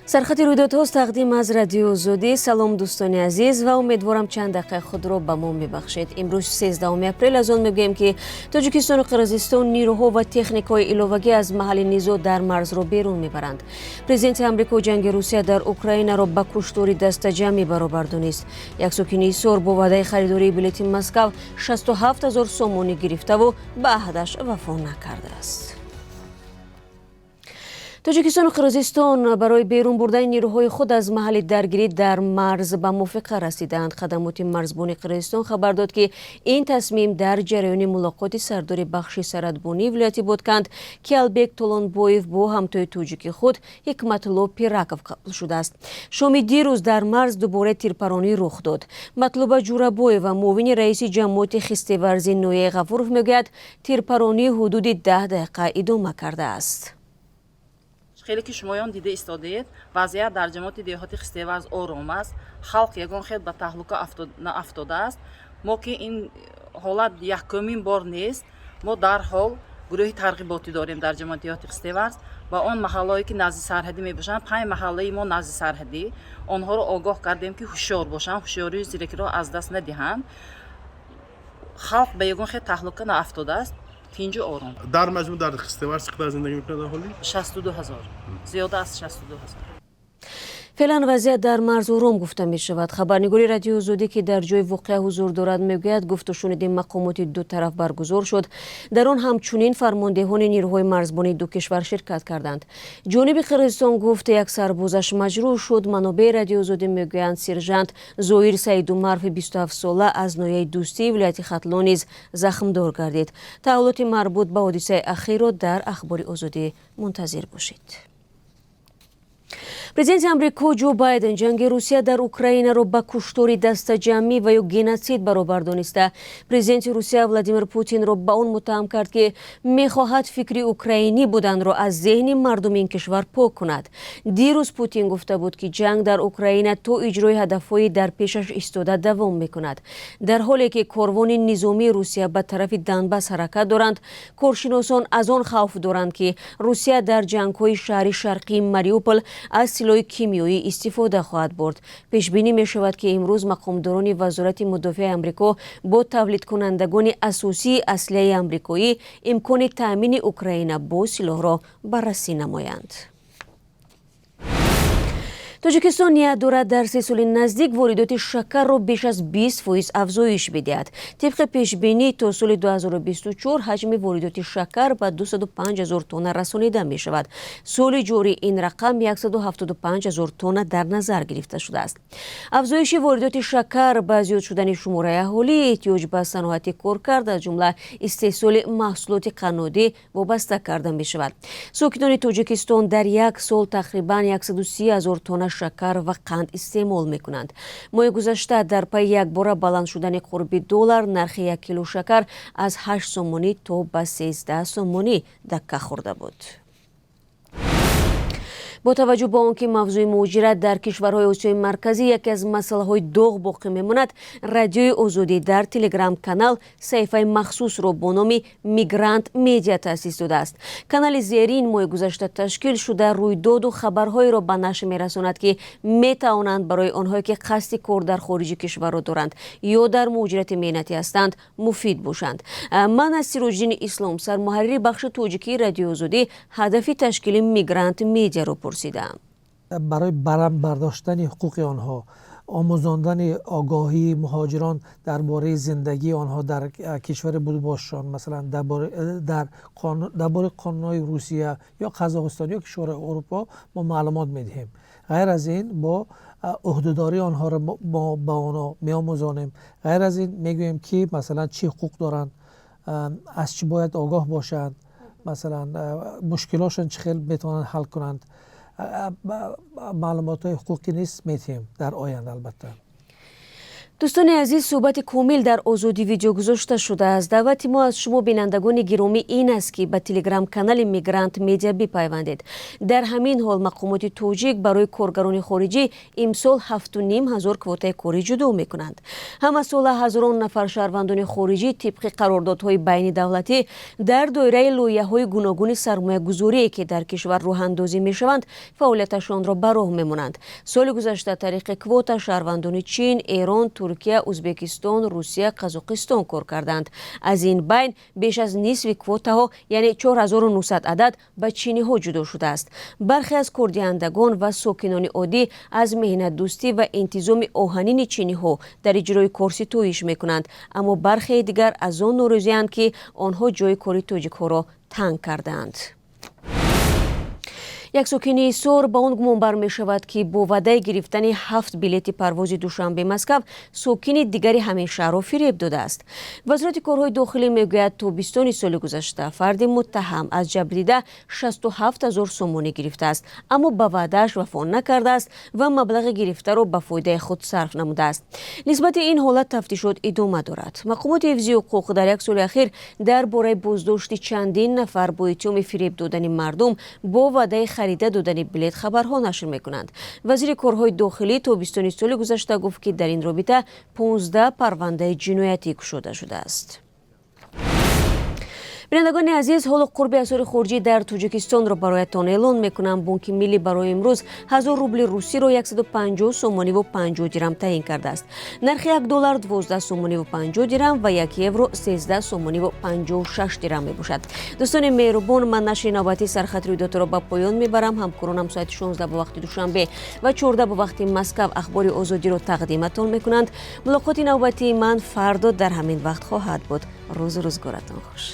سرخط رویدادها تقدیم از رادیو آزادی. سلام دوستان عزیز و امیدوارم چند دقیقه خود را به ما میبخشید. امروز 13 اپریل از آن میگوییم که تاجیکستان و قرقیزستان نیروها و تکنیک‌های ایلاوگی از محل نیزو در مرز را بیرون میبرند. پرزیدنت آمریکا جنگ روسیه در اوکراین را به کشتاری دست جمعی برابر دانست. یک ساکن سور با وعده خریداری بلیط مسکو 67,000 سومونی گرفته و به عهدش وفا نکرده است. تاجیکستان و قرقیزستان برای بیرون بردن نیروهای خود از محل درگیری در مرز به موافقه رسیدند. خدمات مرزبانی قرقیزستان خبر داد که این تصمیم در جریان ملاقات سردار بخش سرحدبانی ولایت بودکند کیالبек толонбоев با همتای تاجیک خود حکمتالله پیراکов قبول شده است. شام دیروز در مرز دوباره تیرپرانی رخ داد. مطلوبه جورابوی و معاون رئیس جماعت خسته‌ورزی نویه غفورов میگوید تیرپرانی حدود 10 دقیقه ادامه کرده است. خیلی که شمایان دیده ایستادید وضعیت در جماعت دیهاتی خسته‌ورز آرام است. خلق یگان خیلی به تهلکه افتاده است. ما که این حالت یکمین بار نیست، ما در حال گروه ترغیباتی داریم در جماعت دیهاتی خسته‌ورز و آن محلهایی که نزدیک سرحدی میباشند 5 محله ما نزدیک سرحدی آنها را آگاه کردیم که هوشیار باشند، هوشیاری زیرکی را از دست ندهند. خلق به یگان خیلی تهلکه افتاده است. آرام. در مجموع در خسته‌ورز چقدر زندگی میکنه در حالی؟ 62,000. زیاده از 62,000. فعلا وضعیت در مرز آرام گفته می شود. خبرنگاری رادیو آزادی که در جای واقعه حضور دارد میگوید گفت و شنود مقامات دو طرف برگزار شد. در آن همچنین فرماندهان نیروهای مرزبانی دو کشور شرکت کردند. جانب قرقیزستان گفت یک سربازش مجروح شد. منابع رادیو آزادی میگویند سرژانت زویر سیدومرف 27 ساله از ناحیه دوستی ولایت ختلان نیز زخمدار گردید. تحولات مربوط به حادثه اخیر را در اخبار آزادی منتظر باشید. پرزیدنت آمریکا جو بایدن جنگ روسیه در اوکراین را به کشتاری دست جمعی و یا گنوسید برابر دانسته. پرزیدنت روسیه ولادیمیر پوتین را به آن متهم کرد که میخواهد فکر اوکراینی بودن را از ذهن مردم این کشور پاک کند. دیروز پوتین گفته بود که جنگ در اوکراین تا اجرای هدفهای در پیشش ایستاده دوام میکند. در حالی که کاروان نظامی روسیه به طرف دنباس حرکت دارند، کارشناسان از آن خوف دارند که روسیه در جنگ‌های شهر شرقی ماریوپول از سلاح کیمیایی استفاده خواهد برد. پیش بینی می شود که امروز مقامداران وزارت مدافع آمریکا با تولید کنندگان اساسی اسلحه آمریکایی امکان تامین اوکراین با سلاح را بررسی نمایند. تاجیکستان نیت دارد در 3 سال نزدیک واردات شکر را بیش از 20% افزایش بدهد. طبق پیش بینی تا سال 2024 حجم واردات شکر به 205,000 تن رسانیده می شود. سال جاری این رقم 175,000 تن در نظر گرفته شده است. افزایش واردات شکر با زیاد شدن شماره اهالی، احتیاج به صنعت کارکرد از جمله استحصال محصولات قنادی وابسته کرده می شود. ساکنان تاجیکستان در یک سال تقریبا 130,000 تن شکر و قند استعمال می کنند. ماه گذشته در پی یک بار بلند شدن قرب $، نرخ 1 کیلو شکر از 8 سومونی تا به 13 سومونی دکه خورده بود. با توجه به آنکه موضوع مهاجرت در کشورهای آسیای مرکزی یکی از مسائل داغ باقی میماند، رادیو آزادی در تلگرام کانال صفحه مخصوص را با نام میگرانت میدیا تأسیس داده است. کانال زیرین ماه گذشته تشکیل شده رویداد و خبرهای را به نشر میرساند که میتوانند برای آنهایی که قصد کار در خارج کشور را دارند یا در مهاجرت مهنتی هستند مفید باشند. من از سیروجدین اسلام سرمحرر بخش تاجیکی رادیو آزادی هدف تشکیل میگرانت میدیا را برای برم برداشتن حقوق آنها، آموزاندن آگاهی مهاجران درباره زندگی آنها در کشور بودباشان، مثلا درباره قانون‌های روسیه یا قزاقستان یا کشور اروپا ما معلومات میدهیم. غیر از این با عهدهداری آنها را با آنها میآموزانیم. غیر از این میگوییم که مثلا چی حقوق دارند، از چی باید آگاه باشند، مثلا مشکلاتشون چه خیلی میتونن حل کنند. معلومات های حقوقی نیست میتیم در آینده البته. دوستان عزیز، صحبت کامل در آزادی ویدیو گذاشته شده است. دعوت ما از شما بینندگان گرامی این است که به تلگرام کانال میگرانت میدیا بپیوندید. در همین حال مقامات تاجیک برای کارگران خارجی امسال 7,500 کوته کاری جدا میکنند. هم از سال هزاران نفر شهروندان خارجی طبق قراردادهای بین دولتی در دایره لایحه‌های گوناگون سرمایه گذاری که در کشور راه اندازی میشوند فعالیتشان را به راه میمانند. سال گذشته طریق کوتا شهروندان چین، ایران، ترکیه، ازبکستان، روسیه، قزاقستان کار کردند. از این بین بیش از نصف کوتاها یعنی 4900 عدد به چینی ها جدا شده است. برخی از کردیندگان و ساکنان عادی از مهنت دوستی و انتظام آهنین چینی ها در اجرای کار ستایش میکنند، اما برخی دیگر از آن ناراضی‌اند که آنها جای کاری تاجیک ها را تنگ کردند. یک ساکنی سور با اون گمان بر می شود که با وعده گرفتن 7 بلیت پرواز دوشنبه مسکو ساکنی دیگری همین شهر را فریب داده است. وزارت کارهای داخلی میگوید تابستان سال گذشته فرد متهم از جبریده 67,000 سومانی گرفته است، اما به وعده‌اش وفا نکرده است و مبلغ گرفته را به فایده خود صرف نموده است. نسبت این حالت تفتیشات ادامه دارد. مقامات حفظی حقوق در یک سال اخیر درباره بازداشت چندین نفر با اتهام فریب دادن مردم با وعده خریده دادن بلیط خبرها نشر میکنند. وزیر کارهای داخلی تابستان سال گذشته گفت که در این رابطه 15 پرونده جنایتی گشوده شده است. بینندگان عزیز، حال قرب اسعار خارجی در تاجیکستان را برایتان اعلان میکنم. بانک ملی برای امروز 1000 روبل روسی را 150 سومانی و 50 درم تعیین کرده است. نرخ $1 12 سومانی و 50 درم و 1 یورو 13 سومانی و 56 درم می باشد. دوستان مهربان، من نشر نوبتی سرخط رویداد را به پایان میبرم. همکارانم ساعت 16 به وقت دوشنبه و 14 به وقت مسکو اخبار آزادی را تقدیمتان میکنند. ملاقات نوبتی من فردا در همین وقت خواهد بود. روزگارتان خوش.